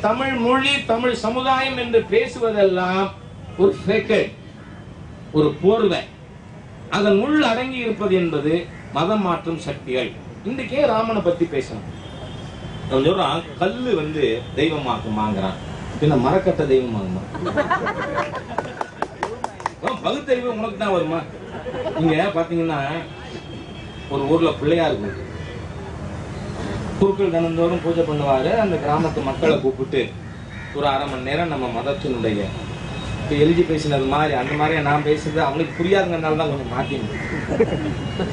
தமிழ் மொழி தமிழ் சமுதாயம் என்று பேசுவதெல்லாம் ஒரு ஃபேக்கட், ஒரு போர்வை. அதன் உள் அடங்கி இருப்பது என்பது மதம் மாற்றும் சக்திகள். இன்றைக்கே ராமனை பத்தி பேசணும். சொல்றான் கல்லு தெய்வமாக்குமாங்கிறான், பின்ன மரக்கட்ட தெய்வமாகுமா? பகுத்தறிவு உனக்கு தான் வருமா? நீங்க பாத்தீங்கன்னா ஒரு ஊர்ல பிள்ளையார் இருக்கு, குருக்கள் தினந்தோறும் பூஜை பண்ணுவாரு. அந்த கிராமத்து மக்களை கூப்பிட்டு ஒரு அரை மணி நேரம் நம்ம மதத்தினுடைய எழுதி பேசினது மாதிரி அந்த மாதிரியே நான் பேசுறது அவனுக்கு புரியாதுங்கிறதுனால தான் கொஞ்சம் மாத்தி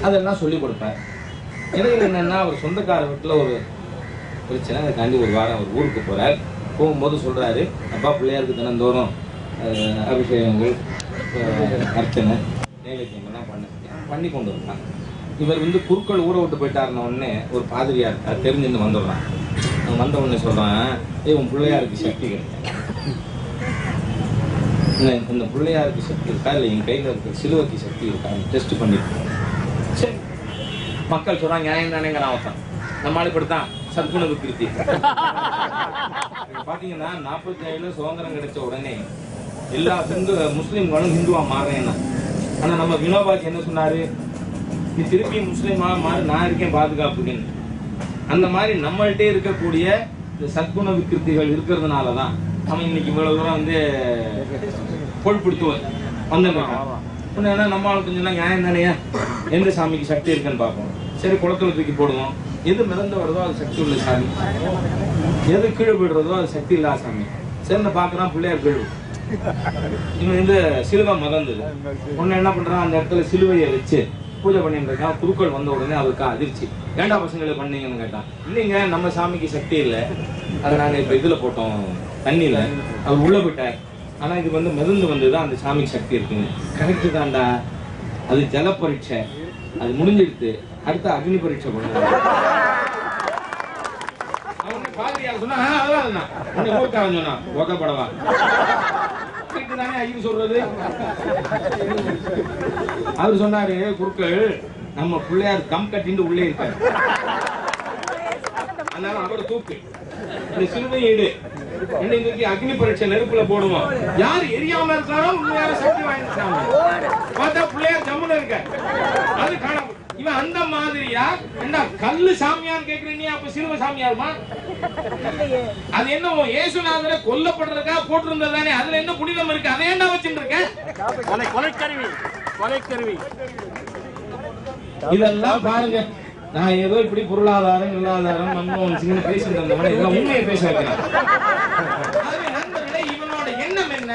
அதெல்லாம் சொல்லி கொடுப்பேன். இடையில என்னன்னா அவர் சொந்தக்கார வீட்டுல ஒரு பிரச்சனை, அதுக்காண்டி ஒரு வாரம் அவர் ஊருக்கு போறார். போகும்போது சொல்றாரு, அப்பா பிள்ளையாருக்கு தினந்தோறும் அபிஷேகங்கள் அர்ச்சனை நைவேத்தியங்கள்லாம் பண்ணி கொண்டு வந்தான். இவர் குருக்கள் ஊரை விட்டு போயிட்டாருன உடனே ஒரு பாதிரியார் தெரிஞ்சுன்னு வந்துடுறான். வந்த உடனே சொல்றான், உன் பிள்ளையாருக்கு சக்தி கிடையாது, இந்த பிள்ளையாருக்கு சக்தி இருக்கா இல்லை என் கையில் இருக்க சிலுவைக்கு சக்தி இருக்கா டெஸ்ட் பண்ணிட்டு. சரி, மக்கள் சொல்றாங்க நியாயம் தானேங்கிறான் அவன். நம்மளால இப்படித்தான் சத்குண விக்கிருத்தி. பாத்தீங்கன்னா 47 சுதந்திரம் கிடைச்ச உடனே எல்லா முஸ்லிம்களும் ஹிந்துவா மாறேன்னா. ஆனா நம்ம வினோபாஜி என்ன சொன்னாரு, நீ திருப்பி முஸ்லீமா மாறி, நான் இருக்கேன் பாதுகாப்புக்கு. அந்த மாதிரி நம்மள்கிட்ட இருக்கக்கூடிய சத்குண விக்கிருத்திகள் இருக்கிறதுனாலதான் அவன் இன்னைக்கு இவ்வளவு தூரம் பொருட்படுத்துவார் வந்துருக்கான். நம்ம கொஞ்சம் நியாயம் தானே, எந்த சாமிக்கு சக்தி இருக்குன்னு பார்ப்போம். சரி, குளத்துல தூக்கி போடுவோம். எது மிதந்து வருதோ அது சக்தி உள்ள சாமி, எது கீழே போயிடுறதோ அது சக்தி இல்லாத சாமி. சரி, பாக்குறான் பிள்ளையார் கீழ் இவன் சிலுவை மதந்தது. ஒன்னு என்ன பண்றான், அந்த இடத்துல சிலுவையை வச்சு பூஜை பண்ணிட்டு இருக்கான். குருக்கள் வந்த உடனே அவருக்கு அதிர்ச்சி. ஏண்டா பசங்களை பண்ணீங்கன்னு கேட்டான். இல்லைங்க, நம்ம சாமிக்கு சக்தி இல்லை, அதை நாங்க இப்ப இதுல போட்டோம் தண்ணியில, அவர் உள்ள போயிட்டார். ஆனா இது மிதந்து வந்துதான் அந்த சாமிக்கு சக்தி இருக்குங்க. கரெக்டு தான்டா, அது ஜல பரீட்சை, அது முடிஞ்சிடுத்து, அடுத்த அக்னி பரீட்சை பண்ணுவாங்க. அவங்க பாதிரியார் சொன்னா ஊருக்காரன் சொன்னா ஓகப்படவா தானே ஐயர் சொல்றது. அவர் சொன்னாரு, குருக்கள் நம்ம பிள்ளையார் கம் கட்டிட்டு உள்ளே இருக்காரு, அதனால அவரை தூக்கு, இந்த சிலுவை ஈடு இன்னைக்கு அக்னி பரீட்சை நெருப்புல போடுவோம். யார் எரியாம இருக்காரோ உண்மையான சக்தி வாங்கிட்டாங்க. பார்த்தா பிள்ளையார் ஜம்முன்னு இருக்க, அது காணாம. இவன் அந்த மாதிரியா என்ன கல்லு சாமியான்னு கேக்குறீங்க, அப்ப சிலுவை சாமியாருமா? அது என்ன இயேசுநாதரை கொல்லப்படுறதுக்காக போட்டிருந்ததானே, அதுல என்ன புனிதம் இருக்கு? அதை என்ன வச்சுட்டு இருக்க? கொலைக்கருவி. இதெல்லாம் பாருங்க, நான் ஏதோ இப்படி பொருளாதாரம் பொருளாதாரம் மன்மோகன் சிங் பேசிட்டு இருந்தவன உண்மையை பேச வைக்கிறேன். இவனோட எண்ணம் என்ன?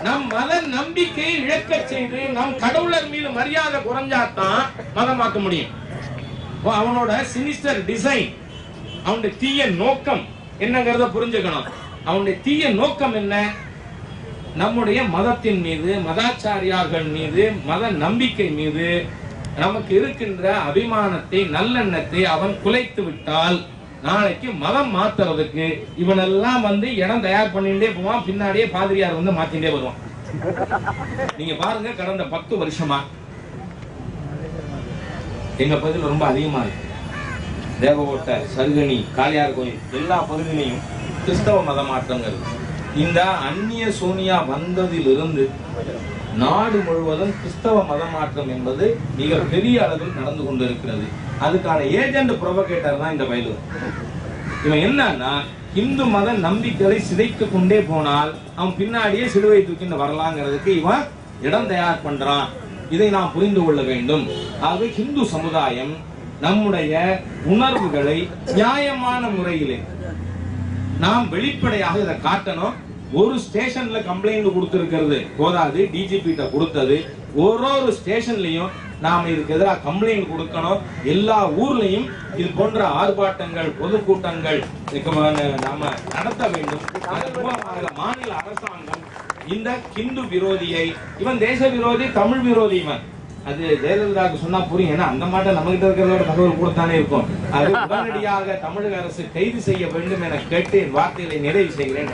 நம் மத நம்பிக்கையை இழக்க செய்து நம் கடவுளர் மீது மரியாதை குறைஞ்சாதான் மதமாக்க முடியும். அவனோட சினிஸ்டர் டிசைன், அவனுடைய தீய நோக்கம் என்னங்கிறத புரிஞ்சுக்கணும். அவனுடைய தீய நோக்கம் என்ன? நம்முடைய மதத்தின் மீது, மதாச்சாரியார்கள் மீது, மத நம்பிக்கை மீது நமக்கு இருக்கின்ற அபிமானத்தை, நல்லெண்ணத்தை அவன் குலைத்து விட்டால் நாளைக்கு மதம் மாத்துறதுக்கு இவனெல்லாம் இடம் தயார் பண்ணிட்டே போவான். பின்னாடியே பாதிரியார் மாத்திட்டே வருவான். நீங்க பாருங்க, கடந்த 10 வருஷமா எங்க பகுதியில் ரொம்ப அதிகமா இருக்கு. தேவகோட்டை, சருகணி, காளியார் கோயில் எல்லா பகுதியிலையும் கிறிஸ்தவ மத மாற்றங்கள். இந்த அந்நிய சோனியா வந்ததிலிருந்து நாடு முழுவதும் கிறிஸ்தவ மத மாற்றம் என்பது மிக பெரிய அளவில் நடந்து கொண்டிருக்கிறது. அதுக்கான ஏஜென்ட் புரோவோகேட்டர் தான் இந்த வயலூர். இவன் என்னன்னா, இந்து மத நம்பிக்கைகளை சிதைத்து கொண்டே போனால் அவன் பின்னாடியே சிலுவை தூக்கிட்டு வரலாங்கிறதுக்கு இவன் இடம் தயார் பண்றான். இதை நாம் புரிந்து கொள்ள வேண்டும். ஆக இந்து சமுதாயம் நம்முடைய உணர்வுகளை நியாயமான முறையிலே நாம் வெளிப்படையாக இதை காட்டணும். ஒரு ஸ்டேஷன்ல கம்ப்ளைண்ட் கொடுத்திருக்கிறது போதாது, டிஜிபி கிட்ட கொடுத்தது. ஒரு ஸ்டேஷன்லயும் நாம இதுக்கு எதிராக கம்ப்ளைண்ட் கொடுக்கணும். எல்லா ஊர்லயும் இது போன்ற ஆர்ப்பாட்டங்கள், பொதுக்கூட்டங்கள் நாம நடத்த வேண்டும். மாநில அரசாங்கம் இந்த ஹிந்து விரோதியை, இவன் தேச விரோதி, தமிழ் விரோதி, இவன் அது ஜெயலலிதாவுக்கு சொன்னா புரியும். ஏன்னா அந்த மாட்ட நம்ம கிட்ட இருக்கிறதோட தகவல் கூடத்தானே இருக்கும். அது உடனடியாக தமிழக அரசு கைது செய்ய வேண்டும் என கேட்டு என் வார்த்தைகளை நிறைவு செய்கிறேன்.